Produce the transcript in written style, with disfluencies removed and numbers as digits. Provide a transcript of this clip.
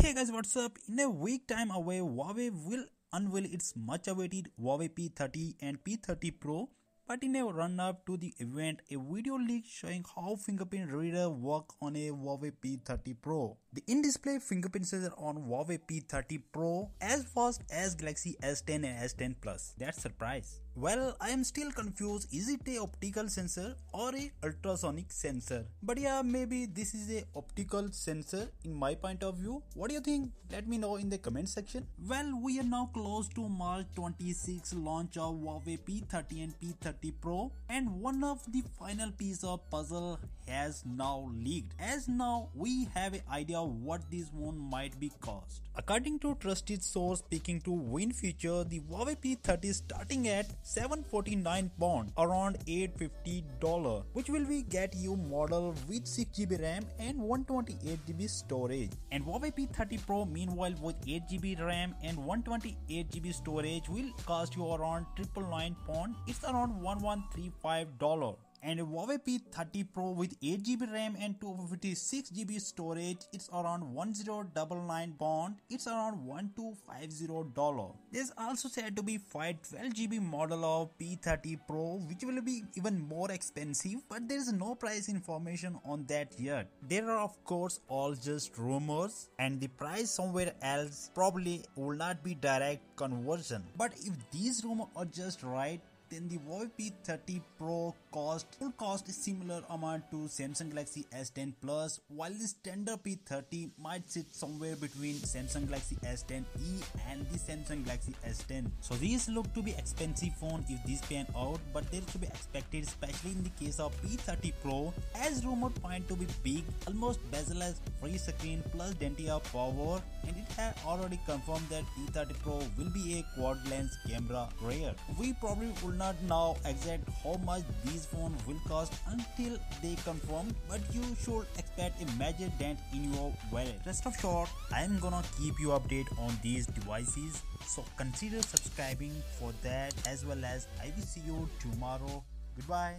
Hey guys, what's up? In a week time away, Huawei will unveil its much awaited Huawei P30 and P30 Pro. But in a run-up to the event, a video leaked showing how fingerprint reader work on a Huawei P30 Pro. The in-display fingerprint sensor on Huawei P30 Pro as fast as Galaxy S10 and S10 Plus. That's surprise. Well, I am still confused. Is it a optical sensor or a ultrasonic sensor? But yeah, maybe this is a optical sensor in my point of view. What do you think? Let me know in the comment section. Well, we are now close to March 26 launch of Huawei P30 and P30 Pro, and one of the final piece of puzzle has now leaked. As now we have an idea what this one might be cost. According to trusted source speaking to WinFuture, the Huawei P30 starting at £749, around $850, which will be get you model with 6GB RAM and 128GB storage. And Huawei P30 Pro meanwhile with 8GB RAM and 128GB storage will cost you around £999. It's around $1135. And a Huawei P30 Pro with 8GB RAM and 256GB storage, it's around £1099. It's around $1250. There's also said to be 512GB model of P30 Pro, which will be even more expensive, but there is no price information on that yet. There are of course all just rumors, and the price somewhere else probably will not be direct conversion. But if these rumors are just right, then the Huawei P30 Pro full cost is similar amount to Samsung Galaxy S10 Plus, while the standard P30 might sit somewhere between Samsung Galaxy S10e and the Samsung Galaxy S10. So these look to be expensive phone if these pan out, but they should be expected, especially in the case of P30 Pro, as rumored point to be big, almost bezel-less free screen plus Dentia power, and it has already confirmed that P30 Pro will be a quad lens camera rear. We probably will not know exact how much these phones will cost until they confirm, but you should expect a major dent in your wallet. Rest of short, I am gonna keep you update on these devices, so consider subscribing for that, as well as I will see you tomorrow. Goodbye.